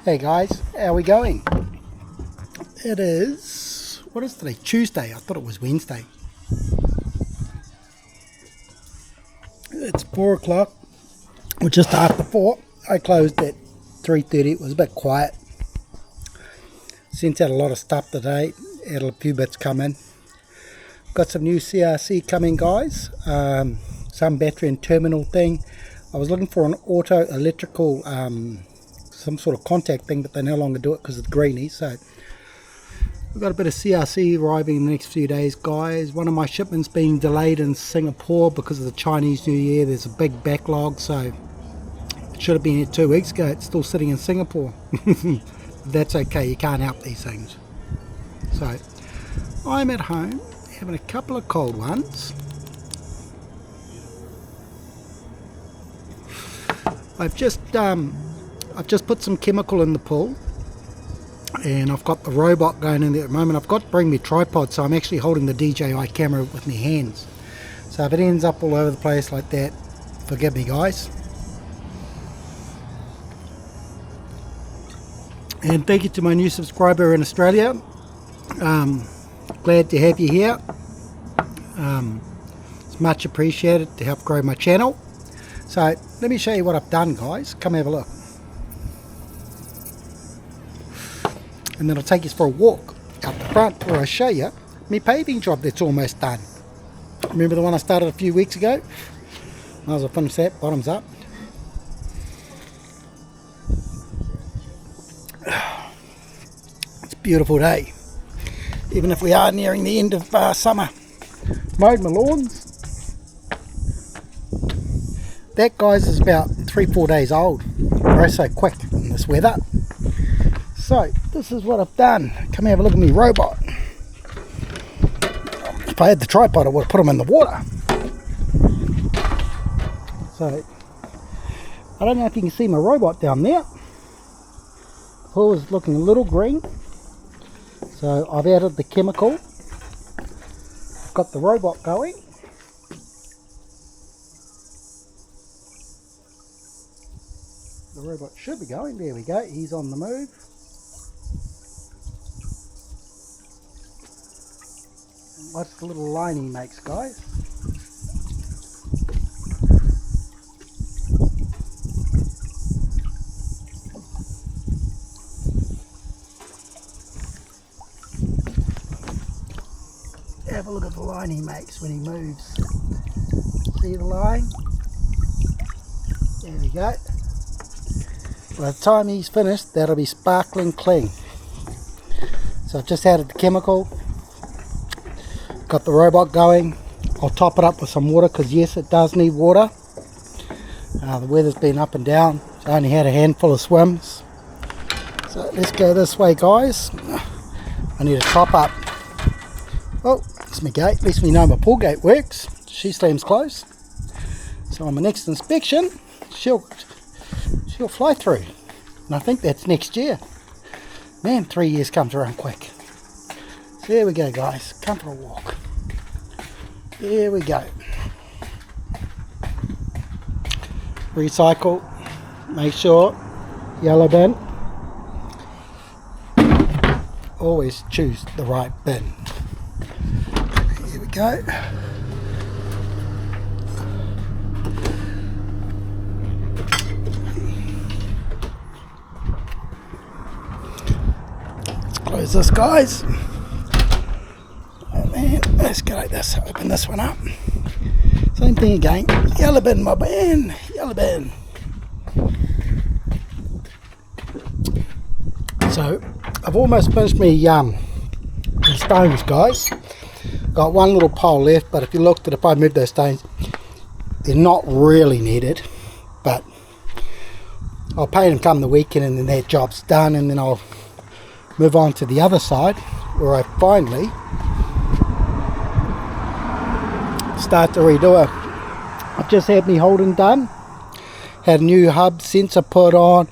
Hey guys, how are we going? It is, what is today? Tuesday. I thought it was Wednesday. It's 4 o'clock, or just after 4. I closed at 3:30. It was a bit quiet. Sent out a lot of stuff today. Had a few bits come in. Got some new CRC coming, guys. Some battery and terminal thing. I was looking for an auto electrical some sort of contact thing, but they no longer do it because of the greenies. So we've got a bit of CRC arriving in the next few days, guys. One of my shipments being delayed in Singapore because of the Chinese New Year. There's a big backlog, so it should have been here 2 weeks ago. It's still sitting in Singapore. That's okay, you can't help these things. So I'm at home having a couple of cold ones. I've just put some chemical in the pool, and I've got the robot going in there at the moment. I've got to bring my tripod, so I'm actually holding the DJI camera with my hands. So if it ends up all over the place like that, forgive me, guys. And thank you to my new subscriber in Australia. Glad to have you here. It's much appreciated to help grow my channel. So let me show you what I've done, guys. Come have a look. And then I'll take you for a walk out the front where I show you my paving job that's almost done. Remember the one I started a few weeks ago? Might as well finish that, bottoms up. It's a beautiful day, even if we are nearing the end of summer. Mowed my lawns. That, guys, is about 3-4 days old. We're so quick in this weather. So this is what I've done. Come have a look at me robot. If I had the tripod, I would have put him in the water. So I don't know if you can see my robot down there. The pool is looking a little green. So I've added the chemical. I've got the robot going. The robot should be going. There we go. He's on the move. Watch the little line he makes, guys. Have a look at the line he makes when he moves. See the line? There we go. By the time he's finished, that'll be sparkling clean. So I've just added the chemical. Got the robot going. I'll top it up with some water because yes, it does need water. The weather's been up and down. So I only had a handful of swims. So let's go this way, guys. I need a top up. Oh, it's my gate. At least we know my pool gate works. She slams close. So on my next inspection, she'll fly through. And I think that's next year. Man, 3 years comes around quick. So there we go, guys. Come for a walk. There we go. Recycle. Make sure. Yellow bin. Always choose the right bin. Here we go. Let's close this, guys. And let's go like this. Open this one up. Same thing again. Yellow bin, my man. Yellow bin. So I've almost finished my stones, guys. Got one little pole left, but if you looked at, if I move those stones, they're not really needed. But I'll paint them come the weekend, and then that job's done, and then I'll move on to the other side where I finally start to redo it. I've just had me Holden done. Had a new hub sensor put on,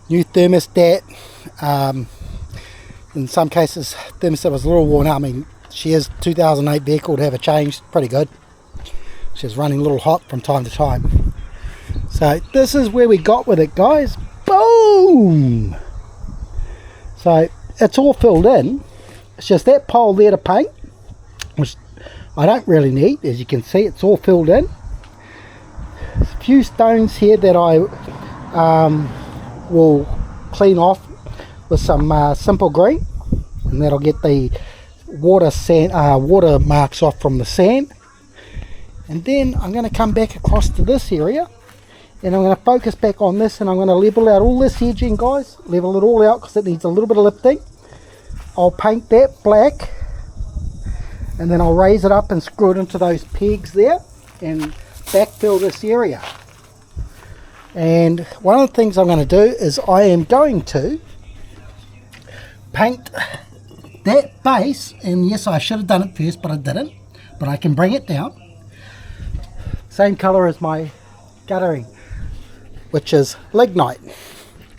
new thermostat. In some cases, thermostat was a little worn out. I mean, she is 2008 vehicle to have it changed. Pretty good. She's running a little hot from time to time. So this is where we got with it, guys. Boom! So it's all filled in. It's just that pole there to paint, which I don't really need. As you can see, it's all filled in. There's a few stones here that I will clean off with some simple green, and that'll get the water marks off from the sand. And then I'm going to come back across to this area, and I'm going to focus back on this, and I'm going to level out all this edging, guys. Level it all out because it needs a little bit of lifting. I'll paint that black, and then I'll raise it up and screw it into those pegs there and backfill this area. And one of the things I'm going to do is I am going to paint that base, and yes, I should have done it first, but I didn't, but I can bring it down. Same color as my guttering, which is lignite,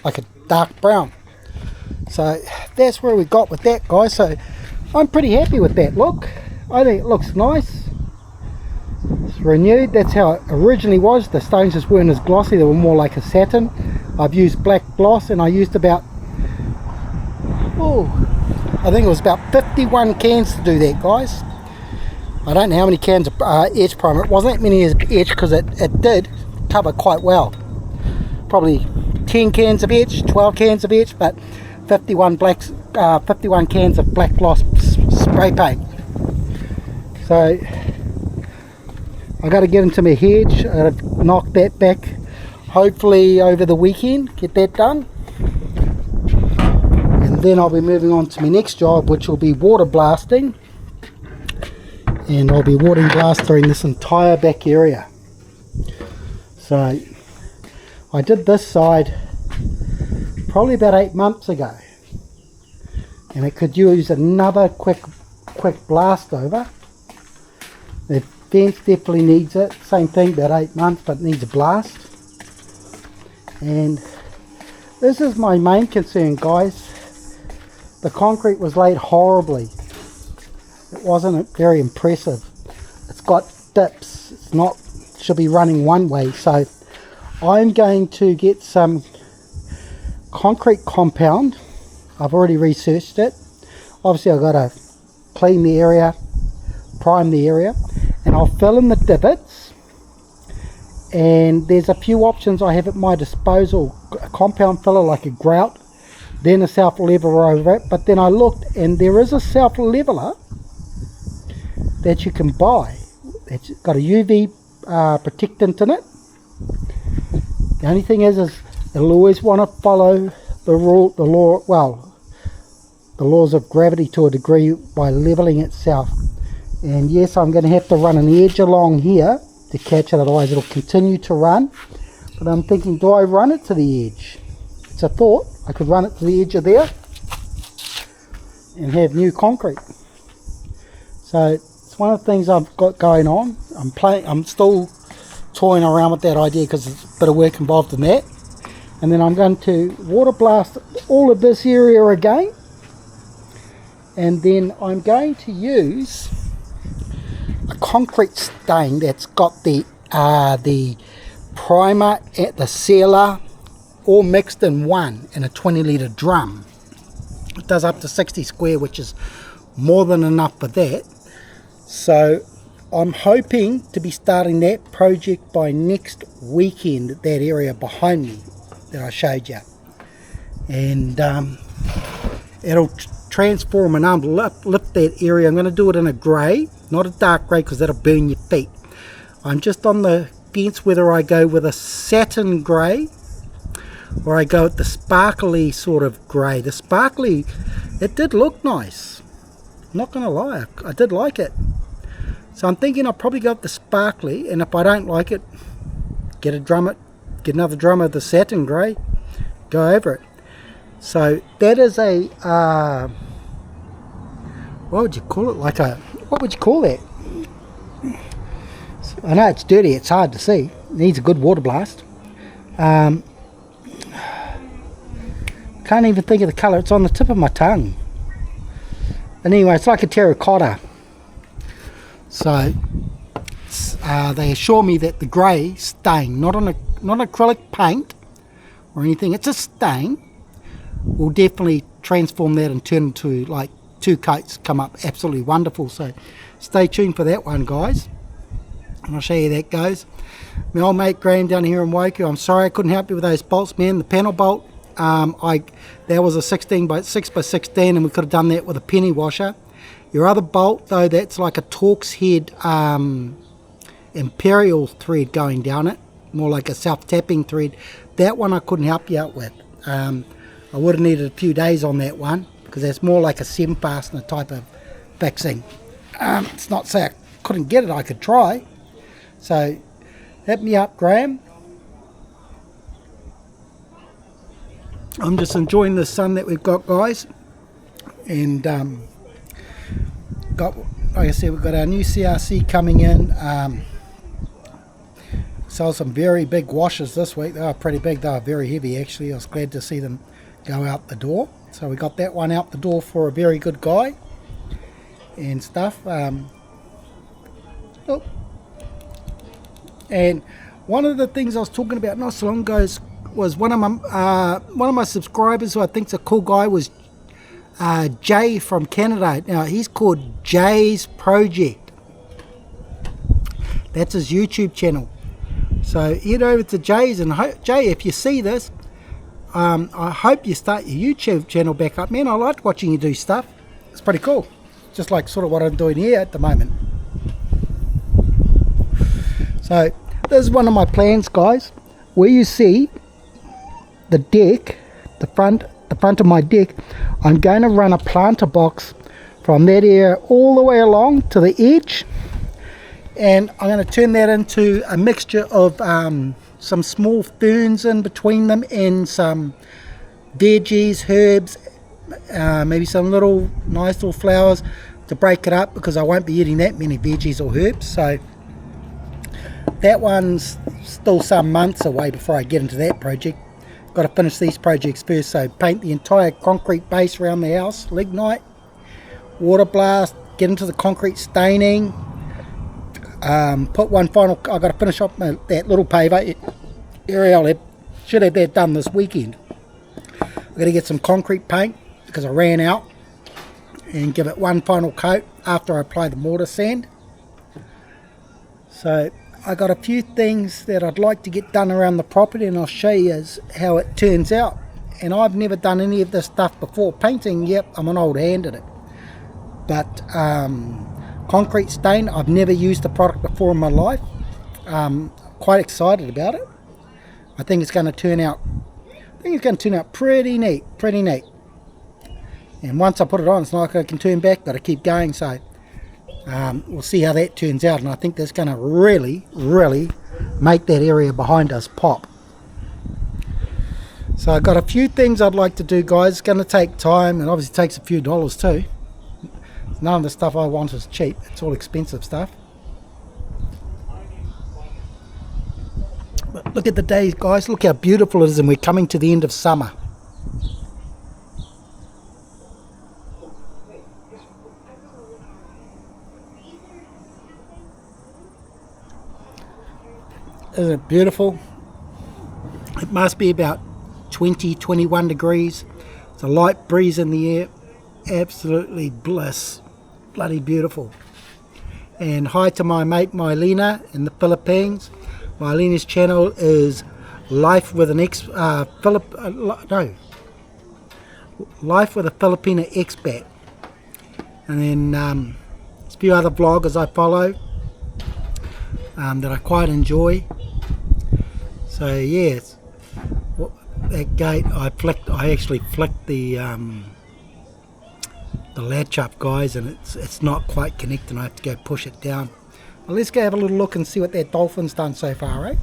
like a dark brown. So that's where we got with that, guys. So I'm pretty happy with that look. I think it looks nice. It's renewed. That's how it originally was. The stones just weren't as glossy, they were more like a satin. I've used black gloss, and I used about, I think it was about 51 cans to do that, guys. I don't know how many cans of edge primer. It wasn't that many as edge because it did cover quite well. Probably 10 cans of edge, 12 cans of edge, but 51 cans of black gloss spray paint. So I got to get into my hedge. I got to knock that back. Hopefully over the weekend, get that done. And then I'll be moving on to my next job, which will be water blasting. And I'll be water blasting this entire back area. So I did this side probably about 8 months ago, and it could use another quick blast over. The fence definitely needs it. Same thing, about 8 months, but it needs a blast. And this is my main concern, guys. The concrete was laid horribly. It wasn't very impressive. It's got dips. It's not, should be running one way. So I'm going to get some concrete compound. I've already researched it. Obviously I've got to clean the area, prime the area, and I'll fill in the divots. And there's a few options I have at my disposal. A compound filler like a grout, then a self-leveler over it. But then I looked, and there is a self-leveler that you can buy. It's got a UV protectant in it. The only thing is it'll always want to follow the laws of gravity to a degree by leveling itself. And yes, I'm going to have to run an edge along here to catch it, otherwise it'll continue to run. But I'm thinking, do I run it to the edge? It's a thought. I could run it to the edge of there and have new concrete. So it's one of the things I've got going on. I'm still toying around with that idea because there's a bit of work involved in that. And then I'm going to water blast all of this area again, and then I'm going to use a concrete stain that's got the primer and the sealer all mixed in one in a 20-litre drum. It does up to 60 square, which is more than enough for that. So I'm hoping to be starting that project by next weekend, that area behind me that I showed you. And it'll transform and lift that area. I'm going to do it in a grey, not a dark grey, because that'll burn your feet. I'm just on the fence whether I go with a satin grey or I go with the sparkly sort of grey. The sparkly, it did look nice. I'm not going to lie, I did like it. So I'm thinking I'll probably go with the sparkly, and if I don't like it, get another drum of the satin grey, go over it. So that is a what would you call it? What would you call that? I know it's dirty, it's hard to see. It needs a good water blast. Can't even think of the colour, it's on the tip of my tongue. And anyway, it's like a terracotta. So they assure me that the grey stain, not acrylic paint or anything, it's a stain, will definitely transform that and turn into like 2 coats, come up absolutely wonderful. So stay tuned for that one, guys, and I'll show you how that goes. My old mate Graham down here in Waikato, I'm sorry I couldn't help you with those bolts, man. The panel bolt, that was a 16 by 6 by 16, and we could have done that with a penny washer. Your other bolt though, that's like a Torx head Imperial thread going down it, more like a self-tapping thread. That one I couldn't help you out with. I would have needed a few days on that one, because that's more like a 7-fastener type of fixing. It's not say I couldn't get it, I could try. So hit me up, Graham. I'm just enjoying the sun that we've got, guys, and like I said, we've got our new CRC coming in. Sold some very big washers this week. They were pretty big, they were very heavy actually. I was glad to see them go out the door. So we got that one out the door for a very good guy and stuff. And one of the things I was talking about not so long ago was one of my subscribers, who I think's a cool guy, was Jay from Canada. Now he's called Jay's Project. That's his YouTube channel. So head over to Jay's, and Jay, if you see this, I hope you start your YouTube channel back up, man. I like watching you do stuff. It's pretty cool. Just like sort of what I'm doing here at the moment. So this is one of my plans, guys. Where you see the deck, the front of my deck, I'm going to run a planter box from that area all the way along to the edge, and I'm going to turn that into a mixture of some small ferns in between them, and some veggies, herbs, maybe some little nice little flowers to break it up, because I won't be eating that many veggies or herbs. So that one's still some months away before I get into that project. Got to finish these projects first. So paint the entire concrete base around the house, lignite, water blast, get into the concrete staining, put one final, I've got to finish up that little paver area. Should have that done this weekend. I've got to get some concrete paint because I ran out, and give it one final coat after I apply the mortar sand. So I got a few things that I'd like to get done around the property, and I'll show you how it turns out. And I've never done any of this stuff before. Painting, yep, I'm an old hand at it, but concrete stain, I've never used the product before in my life. Quite excited about it. I think it's going to turn out pretty neat. And once I put it on, it's not like I can turn back, but I keep going. So we'll see how that turns out, and I think that's going to really make that area behind us pop. So I've got a few things I'd like to do, guys. It's going to take time, and obviously takes a few dollars too. None of the stuff I want is cheap. It's all expensive stuff. But look at the days, guys. Look how beautiful it is, and we're coming to the end of summer. Isn't it beautiful? It must be about 20-21 degrees. It's a light breeze in the air. Absolutely bliss. Bloody beautiful. And hi to my mate Mylena in the Philippines. Mylena's channel is Life with a Filipina expat. And then there's a few other vloggers I follow that I quite enjoy. So yes, that gate I actually flicked the latch up, guys, and it's not quite connecting. I have to go push it down. Well, let's go have a little look and see what that dolphin's done so far, right?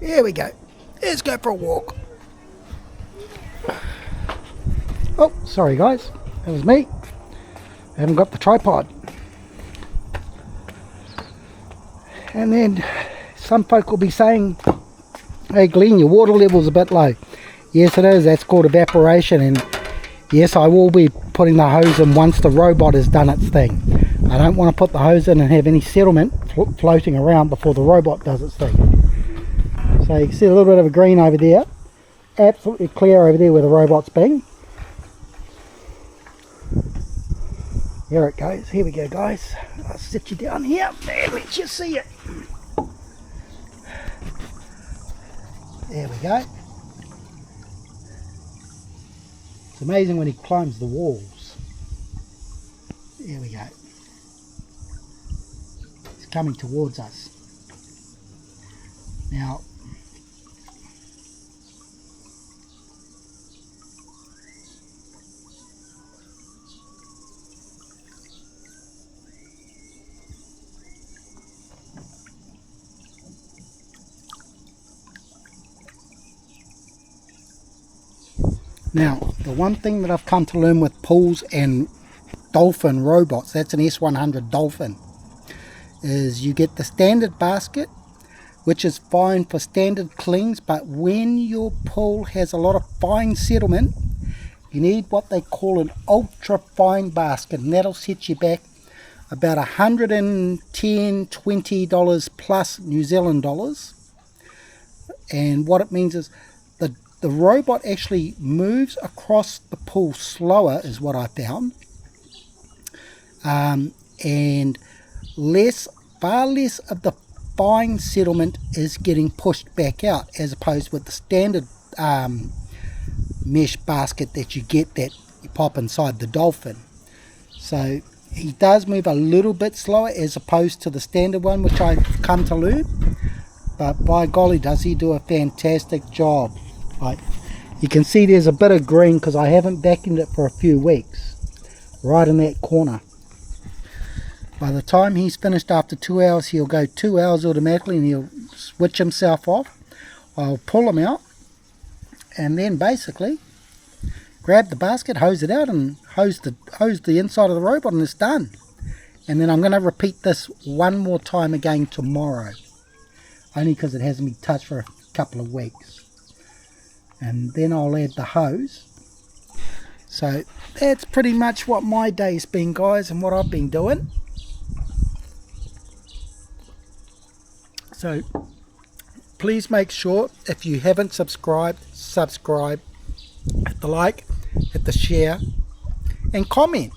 Here we go. Let's go for a walk. Oh, sorry guys, that was me. I haven't got the tripod. And then some folk will be saying, hey Glenn, your water level's a bit low. Yes it is, that's called evaporation, and yes, I will be putting the hose in once the robot has done its thing. I don't want to put the hose in and have any settlement floating around before the robot does its thing. So you can see a little bit of a green over there. absolutely clear over there where the robot's been. Here it goes. Here we go, guys. I'll sit you down here and let you see it. There we go. It's amazing when he climbs the walls. There we go. It's coming towards us. Now, the one thing that I've come to learn with pools and dolphin robots, that's an S100 Dolphin, is you get the standard basket, which is fine for standard clings, but when your pool has a lot of fine settlement, you need what they call an ultra fine basket, and that'll set you back about $110, $20 plus New Zealand dollars. And what it means is the robot actually moves across the pool slower, is what I found, and far less of the fine settlement is getting pushed back out, as opposed with the standard mesh basket that you get that you pop inside the Dolphin. So he does move a little bit slower as opposed to the standard one, which I've come to learn, but by golly does he do a fantastic job. Like, you can see there's a bit of green because I haven't vacuumed it for a few weeks, right in that corner. By the time he's finished after 2 hours, he'll go 2 hours automatically and he'll switch himself off. I'll pull him out and then basically grab the basket, hose it out, and hose the inside of the robot, and it's done. And then I'm going to repeat this one more time again tomorrow, only because it hasn't been touched for a couple of weeks. And then I'll add the hose. So that's pretty much what my day's been, guys, and what I've been doing. So please make sure, if you haven't subscribed, subscribe, hit the like, hit the share, and comment.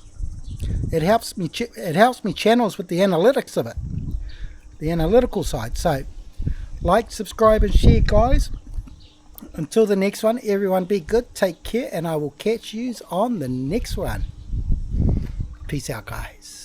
It helps me channels with the analytics of it, the analytical side. So like, subscribe, and share, guys. Until the next one, everyone be good, take care, and I will catch yous on the next one. Peace out, guys.